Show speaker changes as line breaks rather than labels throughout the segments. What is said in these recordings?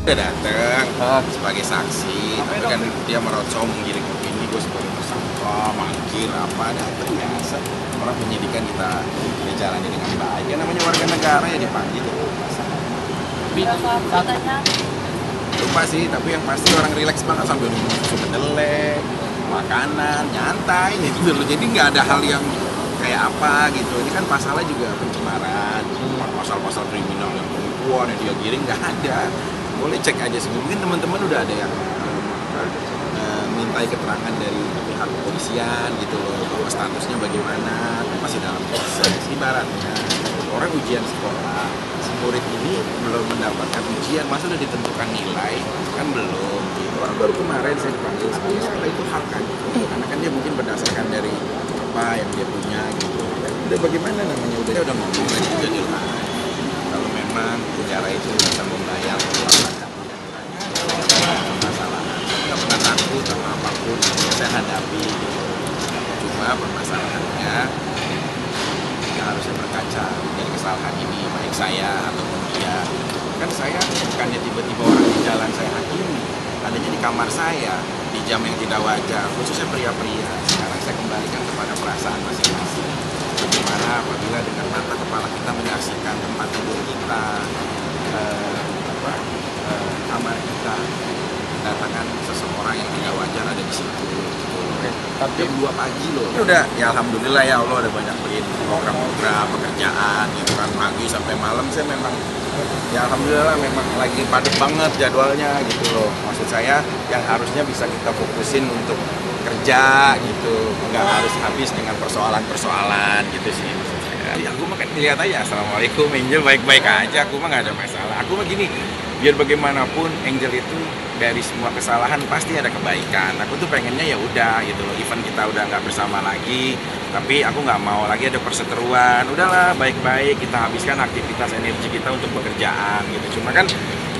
Udah datang sebagai saksi, tapi kan dia merocong menggiring opini, gue sebagai tersangka, mangkir apa, datang biasa. Orang penyidikan kita jalani dengan baik, ya namanya warga negara ya dipanggil itu masalah. Lupa sih, tapi yang pasti orang rileks banget sambil minum susu kedelai, makanan, nyantai gitu loh. Jadi nggak ada hal yang kayak apa gitu. Ini kan pasalnya juga pencemaran, pasal-pasal kriminal yang penipuan yang dia giring nggak ada. Boleh cek aja sih, mungkin teman-teman udah ada yang mintai keterangan dari pihak kepolisian gitu loh, bahwa statusnya bagaimana, masih dalam proses. Ibaratnya orang ujian sekolah, si murid ini belum mendapatkan ujian, masa udah ditentukan nilai, kan belum gitu. Orang baru kemarin saya dipanggil sekolah itu hak kan gitu. Karena kan dia mungkin berdasarkan dari apa yang dia punya gitu. Udah bagaimana namanya, udah ngomong tadi juga di line. Kalau memang penjara itu bisa membayar permasalahan, nggak pernah takut sama apapun yang saya hadapi gitu. Cuma permasalahannya kita harusnya berkaca dari kesalahan ini, baik saya ataupun dia. Kan saya bukannya tiba-tiba orang di jalan saya hakimi, adanya di kamar saya di jam yang tidak wajar, khususnya pria-pria. Sekarang saya kembalikan kepada perasaan masing-masing. Bagaimana apabila dengan mata kepala kita menyaksikan tempat tidur kita, kamar kita, kedatangan seseorang yang tidak wajar ada di situ. Tapi jam 2 pagi loh. Ini udah, ya alhamdulillah ya Allah ada banyak beliin program-program pekerjaan gitu kan, pagi sampai malam saya memang ya alhamdulillah memang lagi padat banget jadwalnya gitu loh. Maksud saya yang harusnya bisa kita fokusin untuk kerja gitu, nggak harus habis dengan persoalan-persoalan gitu sih maksud saya. Ya aku mah kan lihat aja, assalamualaikum Angel, baik-baik aja, aku mah nggak ada masalah. Aku mah gini, biar bagaimanapun Angel itu dari semua kesalahan pasti ada kebaikan. Aku tuh pengennya ya udah gitu loh, even kita udah nggak bersama lagi, tapi aku nggak mau lagi ada perseteruan. Udahlah, baik-baik kita habiskan aktivitas energi kita untuk pekerjaan gitu. Cuma kan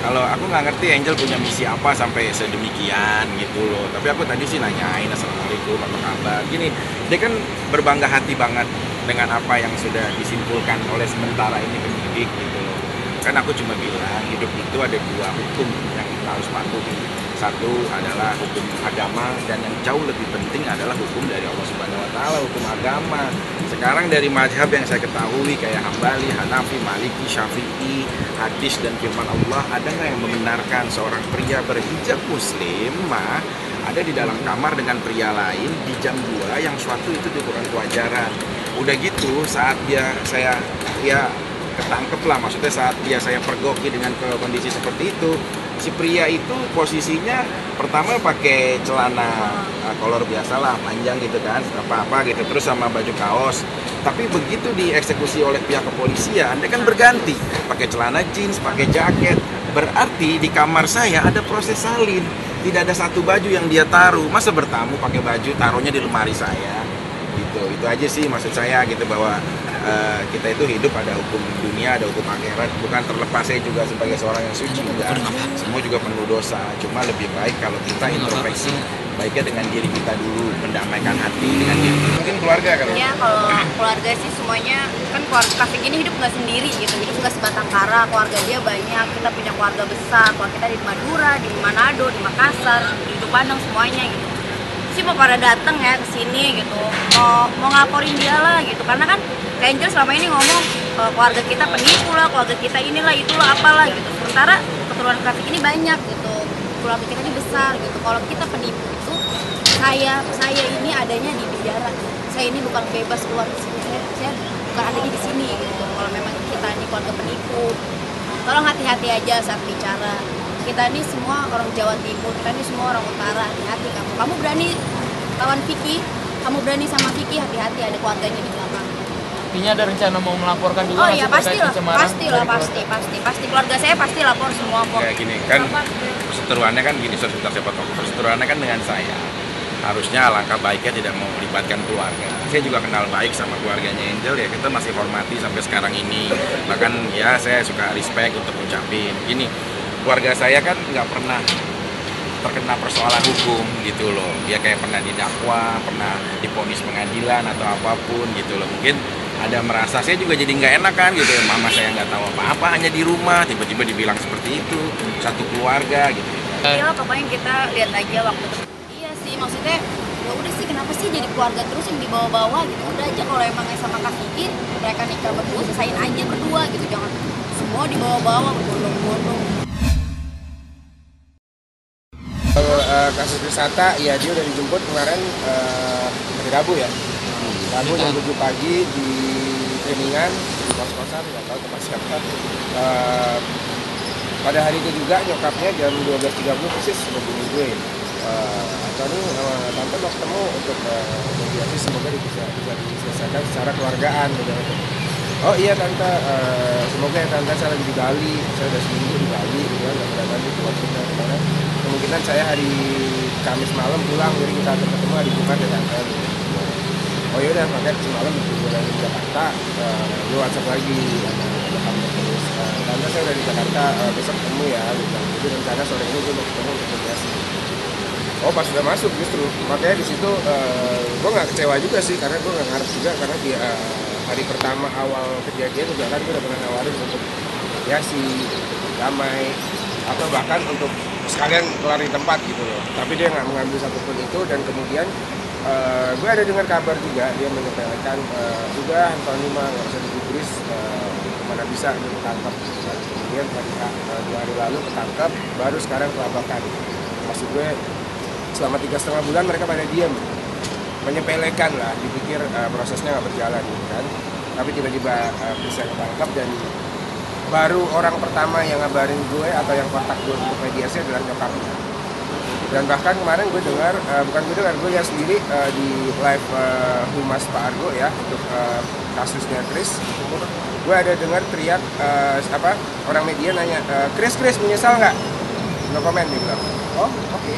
kalau aku nggak ngerti Angel punya misi apa sampai sedemikian gitu loh. Tapi aku tadi sih nanyain assalamualaikum apa kabar. Gini, dia kan berbangga hati banget dengan apa yang sudah disimpulkan oleh sementara ini penyidik gitu loh. Kan aku cuma bilang hidup itu ada dua hukum yang kita harus patuhi. Satu adalah hukum agama, dan yang jauh lebih penting adalah hukum dari Allah Subhanahu Wa Taala, hukum agama. Sekarang dari mazhab yang saya ketahui kayak Hambali, Hanafi, Maliki, Syafi'i, hadis dan firman Allah, ada nggak yang membenarkan seorang pria berhijab muslim ada di dalam kamar dengan pria lain di jam 2 yang suatu itu bukan kewajaran. Udah gitu saat saya ketangkep lah, maksudnya saat saya pergoki dengan kondisi seperti itu, si pria itu posisinya pertama pakai celana kolor biasa lah, panjang gitu kan, apa gitu, terus sama baju kaos. Tapi begitu dieksekusi oleh pihak kepolisian, dia kan berganti pakai celana jeans, pakai jaket. Berarti di kamar saya ada proses salin, tidak ada satu baju yang dia taruh. Masa bertamu pakai baju taruhnya di lemari saya gitu. Itu aja sih maksud saya gitu, bahwa kita itu hidup ada hukum dunia, ada hukum akhirat. Bukan terlepas saya juga sebagai seorang yang suci juga, semua juga penuh dosa. Cuma lebih baik kalau kita introspeksi, baiknya dengan diri kita dulu, mendamaikan hati dengan diri. Mungkin keluarga kali
ya. Kalau keluarga sih semuanya kan, keluarga Taufik ini hidup nggak sendiri gitu, hidup nggak sebatang kara, keluarga dia banyak, kita punya keluarga besar, keluarga kita di Madura, di Manado, di Makassar, di Padang, semuanya gitu. Sih mau pada dateng ya ke sini gitu, mau ngelaporin dia lah gitu, karena kan Angel selama ini ngomong keluarga kita penipu lah, keluarga kita inilah itulah apalah gitu. Sementara keturunan Taufik ini banyak gitu, keluarga kita ini besar gitu. Kalau kita penipu itu, saya ini adanya di penjara, saya ini bukan bebas keluar di sini, saya bukan adanya di sini gitu. Kalau memang kita ini keluarga penipu, tolong hati-hati aja saat bicara. Kita ini semua orang Jawa Timur, kita ini semua orang Utara, hati-hati kamu berani lawan Vicky, kamu berani sama Vicky, hati-hati, ada keluarganya di belakang.
Artinya ada rencana mau melaporkan juga?
Oh iya pastilah, pasti keluarga saya pasti lapor semua kok.
Kayak gini kan, perseteruannya kan gini, sebentar saya potong. Perseteruannya kan dengan saya, harusnya alangkah baiknya tidak mau melibatkan keluarga. Saya juga kenal baik sama keluarganya Angel ya, kita masih hormati sampai sekarang ini. Bahkan ya saya suka respect untuk ucapin gini, keluarga saya kan nggak pernah terkena persoalan hukum gitu loh. Dia kayak pernah didakwa, pernah divonis pengadilan atau apapun gitu loh. Mungkin ada merasa, saya juga jadi nggak enak kan gitu ya, mama saya nggak tahu apa-apa, hanya di rumah tiba-tiba dibilang seperti itu, satu keluarga gitu.
Iya, pokoknya kita lihat aja waktu itu. Iya sih, maksudnya ya udah sih, kenapa sih jadi keluarga terus yang dibawa-bawa gitu. Udah aja kalau emangnya sama Kak Kiki, mereka nikah berdua, selesaiin aja berdua gitu, jangan semua dibawa-bawa berbondong-bondong.
Kalau kasus wisata, ya dia udah dijemput kemarin hari Rabu ya. Rabu jam 7 pagi di Kuningan, di kos-kosan, nggak tahu tempat siapa. Pada hari itu juga nyokapnya jam 12.30 persis hubungi gue. Tony, tante mau ketemu untuk mediasi, semoga bisa diselesaikan secara keluargaan. Gitu. Oh iya tante, semoga ya tante, saya lagi di Bali, saya udah seminggu di Bali, gitu kan, nggak pernah balik keluar kita kemana. Kemungkinan saya hari Kamis malam pulang, jadi kita akan ketemu hari Jumat ya tante. Oh yaudah, makanya semalam gue lagi di Jakarta, gue WhatsApp lagi, terus tante saya udah di Jakarta, besok ketemu ya, gitu. Jadi rencana sore ini gue mau ketemu untuk mediasi. Oh pas sudah masuk justru, makanya di situ gue nggak kecewa juga sih, karena gue nggak ngarep juga, karena di hari pertama awal kejadian juga kan gue udah pernah nawarin untuk mediasi, damai, atau bahkan untuk sekalian keluar di tempat gitu loh. Tapi dia nggak mengambil satupun itu, dan kemudian gue ada dengar kabar juga dia menyepelekan udah Anthony mah nggak usah digubris, mana bisa dia ketangkap. Kemudian 2 hari lalu ketangkap, baru sekarang kelabakan. Maksud gue selama 3,5 bulan mereka pada diam, menyepelekan lah, dipikir prosesnya nggak berjalan gitu kan. Tapi tiba-tiba bisa ketangkap, dan baru orang pertama yang ngabarin gue atau yang kontak gue untuk mediasi adalah nyokapnya. Dan bahkan kemarin gue dengar, gue lihat sendiri di live Humas Pak Argo ya, untuk kasusnya Chris. Gue ada dengar teriak, orang media nanya, Chris menyesal nggak? No comment, dia bilang. Oh oke.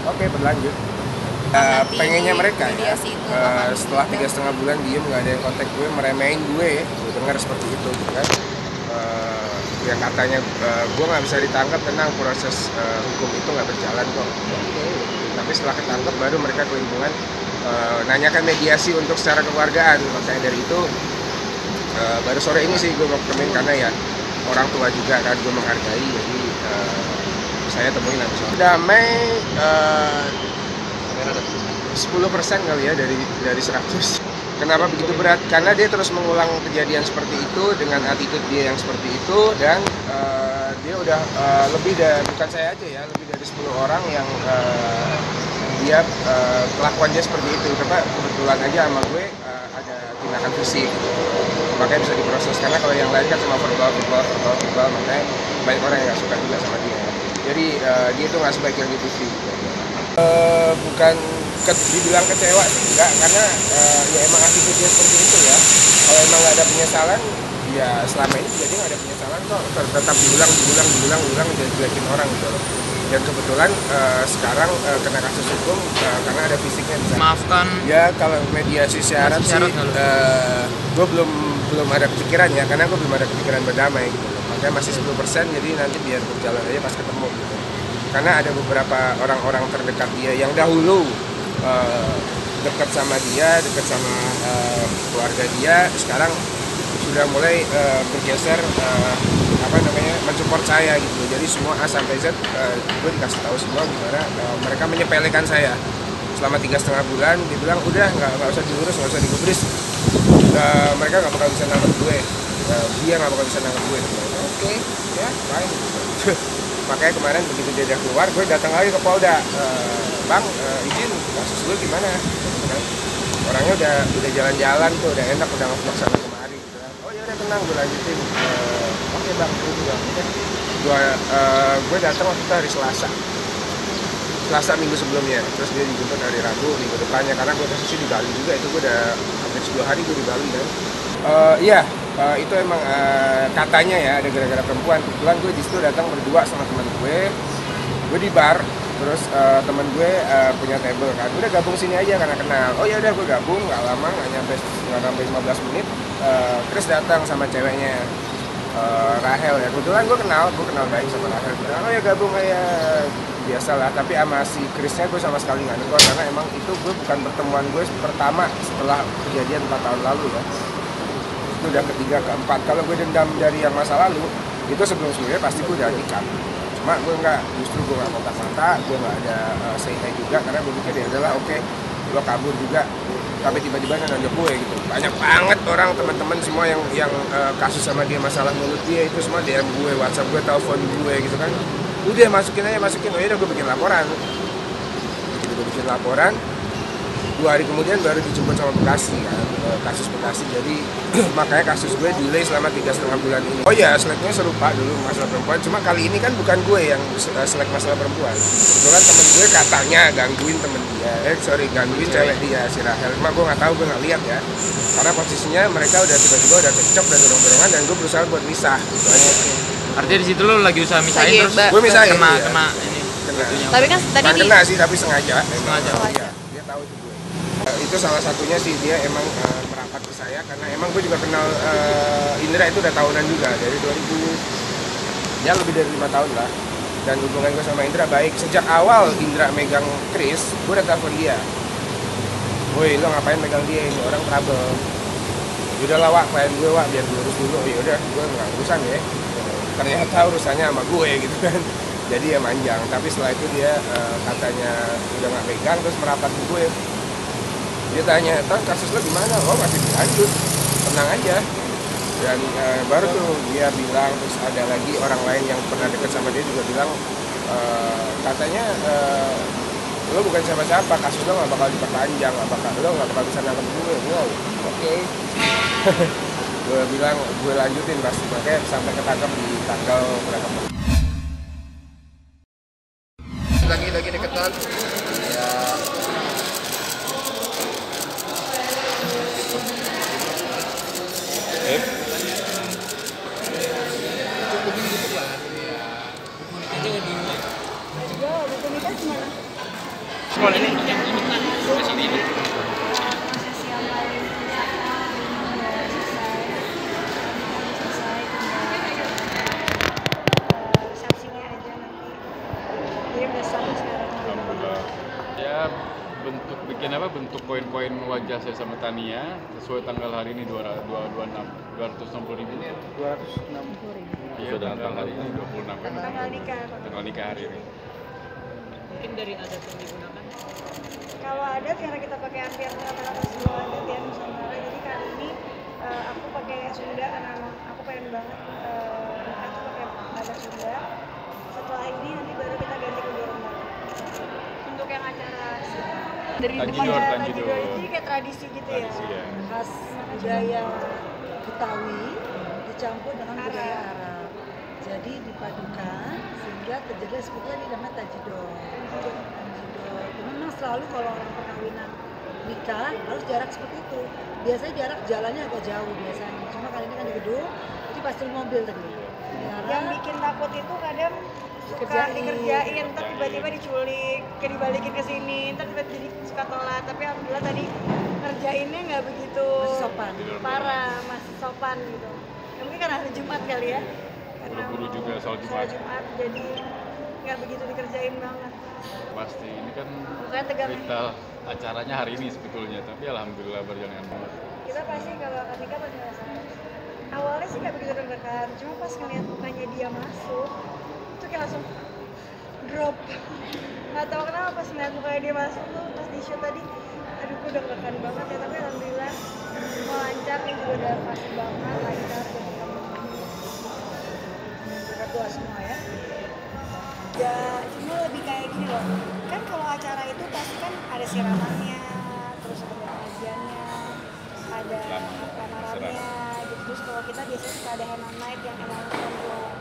Oke, berlanjut. Pengennya mereka ya, setelah 3,5 bulan diem, nggak ada yang kontak gue, meremehin gue dengar seperti itu gitu kan. Yang katanya gue nggak bisa ditangkap, tenang, proses hukum itu nggak berjalan kok. Tapi setelah ketangkep baru mereka kelimpungan nanyakan mediasi untuk secara keluargaan. Makanya dari itu baru sore ini sih gue mau ketemuin, karena ya orang tua juga kan, gue menghargai, jadi saya temuin nanti sore. Damai 10% kali ya dari 100. Kenapa begitu berat? Karena dia terus mengulang kejadian seperti itu dengan attitude dia yang seperti itu, dan dia udah lebih dari, bukan saya aja ya, lebih dari 10 orang yang dia kelakuan dia seperti itu. Karena kebetulan aja sama gue ada tindakan fisik, makanya bisa diproses. Karena kalau yang lain kan cuma verbal, makanya banyak orang yang nggak suka juga sama dia. Jadi dia itu nggak sebaik yang di TV. Bukan dibilang kecewa sih enggak, karena ya emang attitude-nya seperti itu ya. Kalau emang nggak ada penyesalan, ya selama ini jadi nggak ada penyesalan kok, tetap diulang jelekin orang gitu loh. Dan kebetulan sekarang kena kasus hukum karena ada fisiknya.
Maafkan
ya, kalau mediasi syarat sih gue belum ada kepikiran ya, karena gue belum ada kepikiran berdamai gitu loh. Makanya masih 10%, jadi nanti biar berjalan aja pas ketemu gitu. Karena ada beberapa orang-orang terdekat dia yang dahulu dekat sama dia, dekat sama keluarga dia, sekarang sudah mulai bergeser mensupport saya gitu. Jadi semua A sampai Z gue dikasih tahu semua gimana mereka menyepelekan saya selama 3,5 bulan. Dibilang udah nggak usah diurus, nggak usah digubris, mereka nggak bakal bisa nangkep gue, dia nggak bakal bisa nangkep gue. Oke, ya fine gitu. Makanya kemarin begitu dia udah keluar, gue datang lagi ke Polda, bang izin kasus gue gimana? Orangnya udah jalan-jalan tuh, udah enak, udah nggak sana kemari gitu kan. Oh ya udah tenang, gue lanjutin. Oke bang, itu bang. Gue datang waktu itu hari Selasa minggu sebelumnya, terus dia dijemput hari Rabu minggu depannya, karena gue posisi di Bali juga, itu gue udah hampir 10 hari gue di Bali kan. Itu emang katanya ya ada gara-gara perempuan. Kebetulan gue disitu datang berdua sama teman gue di bar, terus teman gue punya table kan, udah gabung sini aja karena kenal. Oh ya udah, gue gabung, nggak lama, nggak nyampe 15 menit, Chris datang sama ceweknya, Rahel ya. Kebetulan gue kenal baik sama Rahel. Oh ya gabung kayak biasalah. Tapi sama si Chrisnya gue sama sekali nggak negor, karena emang itu gue bukan pertemuan gue pertama setelah kejadian 4 tahun lalu ya. Itu udah ketiga, keempat. Kalau gue dendam dari yang masa lalu, itu sebelum-sebelumnya pasti gue udah nikah. Cuma gue nggak, justru gue nggak kontak-kontak, gue nggak ada say hi juga, karena gue mikir ya adalah oke, lo kabur juga, tapi tiba-tiba nanya gue gitu. Banyak banget orang, teman-teman semua yang kasus sama dia, masalah mulut dia itu semua DM gue, WhatsApp gue, telepon gue gitu kan. Udah masukin aja, oh ya udah gue bikin laporan. Begitu gue bikin laporan, 2 hari kemudian baru dijemput sama Bekasi kan, kasus Bekasi. Jadi makanya kasus gue delay selama 3,5 bulan ini. Oh ya, seleknya serupa dulu masalah perempuan, cuma kali ini kan bukan gue yang selek masalah perempuan. Kebetulan temen gue katanya gangguin temen dia, gangguin cewek dia, si Rahel. Cuma gue nggak tahu, gue nggak lihat ya. Karena posisinya mereka udah tiba-tiba udah cekcok, udah dorong-dorongan, dan gue berusaha buat misah. Gitu aja.
Artinya di situ lo lagi usaha misahin terus
gue misahin,
kena ini.
Kena.
Tapi kan tadi
Bukan kena sih, tapi sengaja.
Sengaja.
Iya, dia tahu itu gue. Itu salah satunya sih, dia emang merapat ke saya karena emang gue juga kenal Indra itu udah tahunan juga dari 2000 ya, lebih dari 5 tahun lah. Dan hubungan gue sama Indra baik. Sejak awal Indra megang Chris, gue udah telepon dia. Woi, lo ngapain megang dia, ini orang trouble. Udahlah Wak, klien gue Wak, biar gue urus dulu. Ya udah, gue nggak urusan ya. Ternyata urusannya sama gue gitu kan. Jadi ya manjang. Tapi setelah itu dia katanya udah nggak megang, terus merapat ke gue. Dia tanya, "Tan, kasus lo gimana?" "Oh, masih dilanjut, tenang aja." Dan baru tuh dia bilang, terus ada lagi orang lain yang pernah dekat sama dia juga bilang, katanya lo bukan siapa-siapa, kasus lo nggak bakal diperpanjang, lo nggak bakal bisa nangkep gue. Wow, oke. Gue bilang gue lanjutin pasti, makanya sampai ketangkep di tanggal berapa. Lagi deketan. Ya.
Sekolah ini di sini. Ya, bentuk koin-koin wajah saya sama Tania sesuai tanggal hari ini 260.000.
260.000.
Iya, tanggal hari ini 26 kan. Tanggal nikah hari ini.
Mungkin dari adat yang digunakan.
Kalau adat karena kita pakai ampian rata-rata semua adat ya Nusantara, jadi kali ini aku pakai Sunda karena aku pengen banget nikah tuh pakai adat Sunda. Setelah ini nanti baru kita ganti ke Dorong. Untuk yang acara dari
Tanjidor.
Jadi kayak tradisi gitu ya.
Khas budaya Betawi dicampur dengan budaya Arab. Jadi dipadukan sehingga terjadi sebetulnya ini namanya Tanjidor. Memang selalu kalau orang perkawinan nikah harus jarak seperti itu. Biasanya jarak jalannya agak jauh biasanya. Cuma kali ini kan di gedung, jadi pasti mobil tadi.
Yang bikin takut itu kadang suka dikerjain, ntar tiba-tiba diculik, kayak dibalikin ke sini, ntar tiba-tiba suka telat. Tapi alhamdulillah tadi ngerjainnya nggak begitu
Masih sopan.
parah, masih sopan gitu. Ya, mungkin karena hari Jumat kali ya.
Buru-buru juga soal
Soal
Jumat.
Jumat, jadi nggak begitu dikerjain banget.
Pasti ini kan
Makanya tegang.
berita acaranya hari ini sebetulnya, tapi alhamdulillah berjalan dengan baik.
Kita pasti kalau akan nikah pasti ngerasa awalnya sih nggak begitu deg-degan, cuma pas ngeliat mukanya dia masuk itu kayak langsung drop. Nggak tahu kenapa pas ngeliat mukanya dia masuk tuh pas di shoot tadi, aduh gue deg-degan banget ya, tapi alhamdulillah semua lancar, ini juga udah pasti banget lancar.
Berkat doa semua ya.
Ya cuma lebih kayak gini loh, kan kalau acara itu pasti kan ada siramannya, terus ada pengajiannya, ada lamarannya gitu. Terus kalau kita biasanya suka ada henna night yang emang perempuan.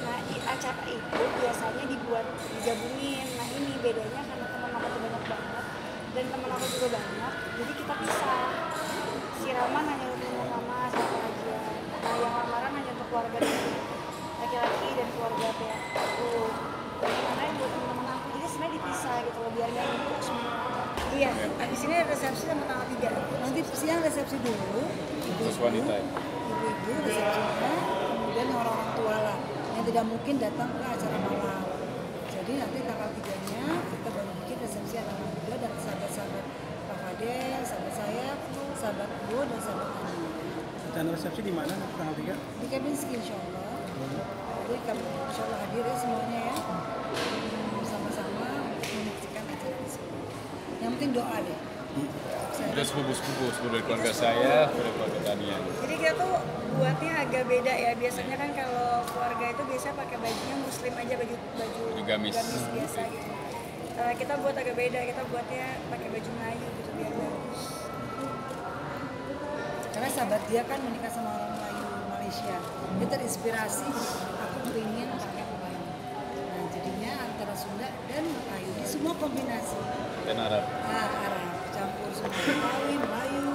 Nah di acara itu biasanya digabungin. Nah ini bedanya karena teman aku tuh banyak banget dan teman aku juga banyak, jadi kita pisah. Siraman hanya untuk mama sama pengajian, nah yang lamaran hanya untuk keluarga laki-laki dan keluarga pihak aku. Karena buat teman-teman aku, jadi sebenarnya dipisah gitu loh, biar nggak numpuk semua.
Iya, di sini ada resepsi sama tanggal 3. Nanti siang resepsi dulu.
Khusus wanita ya.
Ibu-ibu resepsinya, kemudian orang-orang tua lah yang tidak mungkin datang ke acara malam. Jadi nanti tanggal 3 dan sahabat-sahabat Pak Fadel, sahabat saya, sahabat Bu dan sahabat Ani.
Rencana resepsi di mana tanggal 3?
Di Kempinski insya Allah. Jadi kami insya Allah hadir ya semuanya ya. Bersama-sama menyaksikan acara tersebut. Yang penting doa deh.
Udah sepupu dari keluarga saya, dari keluarga Tania.
Jadi kita tuh buatnya agak beda ya. Biasanya kan kalau keluarga itu biasa pakai bajunya muslim aja, baju
gamis
biasa gitu. Kita buat agak beda, kita buatnya pakai baju Melayu gitu biar bagus.
Karena sahabat dia kan menikah sama orang Melayu Malaysia. Dia terinspirasi, aku ingin pakai Melayu. Nah jadinya antara Sunda dan Melayu, ini semua kombinasi.
Dan Arab.
Arab, campur semua Betawi, Melayu,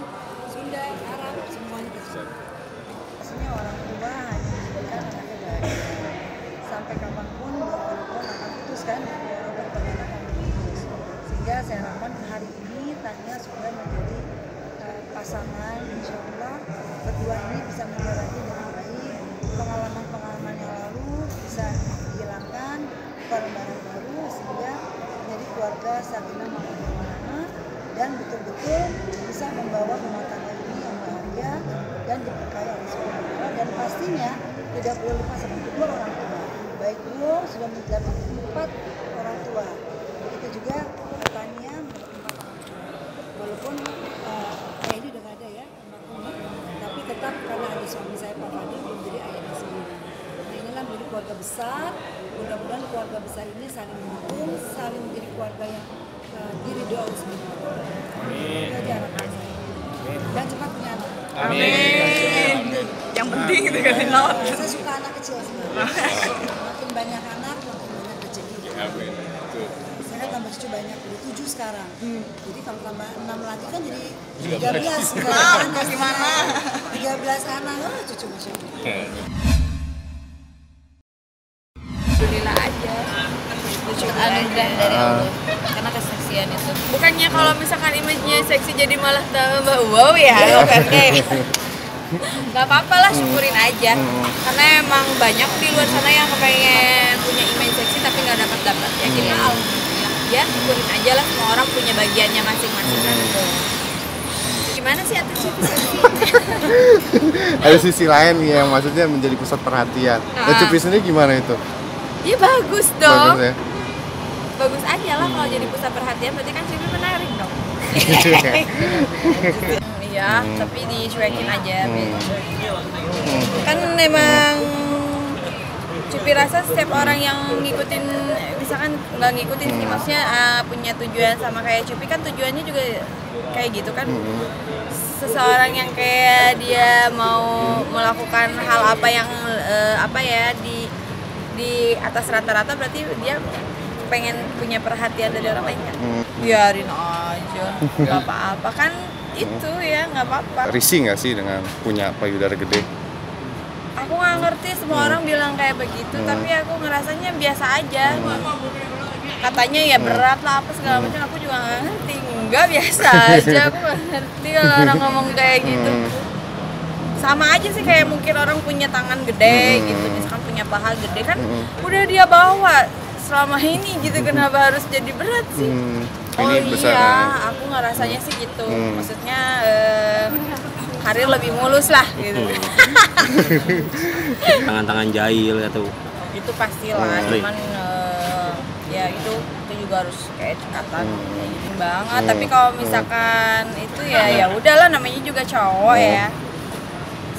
Sunda, Arab, semuanya kesini. Maksudnya orang tua hanya menjadikan anaknya bahagia. Sampai kapanpun, walaupun akan putus kan, walaupun ternyata akan putus. Sehingga saya harapkan hari ini Tania sudah menjadi pasangan, insya Allah berdua ini bisa menjalani dengan baik. Pengalaman-pengalaman yang lalu bisa dihilangkan, bukan lembaran baru, sehingga menjadi keluarga sakinah mawaddah warahmah dan betul-betul bisa membawa rumah tangga ini yang bahagia dan diberkahi oleh Subhanahu wa Ta'ala. Dan pastinya tidak boleh lupa sama kedua orang tua. Baik beliau sudah mendapat 4 orang tua, begitu juga Tania mendapat 4 orang tua. Walaupun ayahnya udah nggak ada ya, tapi tetap karena ada suami saya Pak Fadil belum jadi ayahnya sendiri. Nah inilah menjadi keluarga besar. Mudah-mudahan keluarga besar ini saling mendukung, saling menjadi keluarga yang diridhoi oleh semua. Amin. Itu aja harapan saya. Dan cepat punya anak.
Amin. Yang penting itu kan not.
Saya suka anak kecil sebenarnya. Makin banyak anak, makin banyak rezeki.
Amin.
Saya kan tambah cucu banyak, jadi 7 sekarang. Jadi kalau tambah 6 lagi kan jadi 13. Gimana? 13 anak, cucu masya Allah.
Alhamdulillah aja. Anugerah dari Allah. Karena keseksian itu. Bukannya kalau misalkan image-nya seksi jadi malah tambah wow ya, oke. Gak apa-apa lah, syukurin aja. Karena emang banyak di luar sana yang pengen punya image seksi tapi nggak dapat. Ya kita alhamdulillah. Ya syukurin aja lah, semua orang punya bagiannya masing-masing kan. Gimana sih atas itu seksi?
Ada sisi lain yang maksudnya menjadi pusat perhatian. Nah, Cupi sendiri gimana itu?
Ya bagus dong.
Bagus ya?
Bagus aja lah kalau jadi pusat perhatian, berarti kan Cupi menarik dong. Iya, tapi dicuekin aja. Kan memang Cupi rasa setiap orang yang ngikutin, misalkan nggak ngikutin sih, maksudnya punya tujuan sama kayak Cupi kan tujuannya juga kayak gitu kan. Seseorang yang kayak dia mau melakukan hal apa yang di atas rata-rata, berarti dia pengen punya perhatian dari orang lain kan. Biarin aja, nggak apa-apa kan, itu ya nggak apa-apa.
Risih nggak sih dengan punya payudara gede?
Aku nggak ngerti, semua orang bilang kayak begitu, tapi aku ngerasanya biasa aja. Katanya ya berat lah apa segala macam, aku juga nggak ngerti. Enggak, biasa aja, aku nggak ngerti kalau orang ngomong kayak gitu. Sama aja sih kayak mungkin orang punya tangan gede gitu, misalkan punya paha gede kan, udah dia bawa selama ini gitu, kenapa harus jadi berat sih? Oh
Ini besar,
iya, aku ngerasanya sih gitu. Maksudnya karir lebih mulus lah gitu.
Tangan-tangan jahil atau
Itu pastilah, cuman ya itu juga harus kayak cekatan kayak gitu banget. Tapi kalau misalkan itu ya udahlah, namanya juga cowok ya.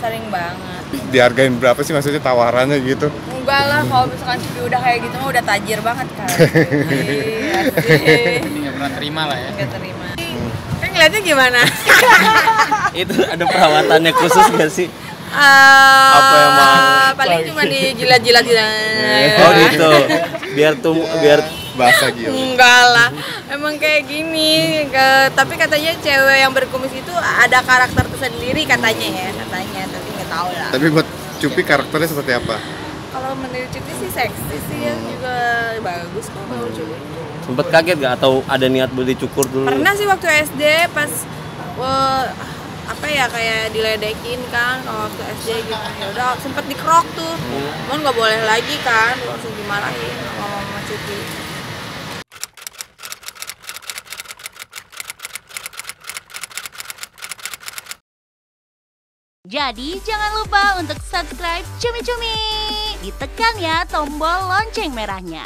Sering banget.
Dihargain berapa sih maksudnya tawarannya gitu?
Enggak lah, kalau misalkan Cupi udah kayak gitu mah udah tajir banget kan. Iya sih.
Nggak pernah terima lah ya.
Nggak terima. Kan ngeliatnya gimana?
itu ada perawatannya khusus nggak sih?
Apa emang? Paling cuma dijilat-jilat gitu.
Oh gitu. Biar
Bahasa gitu.
Enggak lah, emang kayak gini. Tapi katanya cewek yang berkumis itu ada karakter tersendiri katanya ya, tapi nggak tahu lah.
Tapi buat Cupi karakternya seperti apa?
Kalau menurut Cupi sih seksi sih, ya juga bagus kok kalau Cupi.
sempet kaget gak atau ada niat beli cukur dulu?
Pernah sih waktu SD pas kayak diledekin kan kalau waktu SD gitu. Ya udah sempet dikerok tuh. Cuman nggak boleh lagi kan, langsung dimarahin sama Mama Cupi.
Jadi jangan lupa untuk subscribe Cumi Cumi. Ditekan ya tombol lonceng merahnya.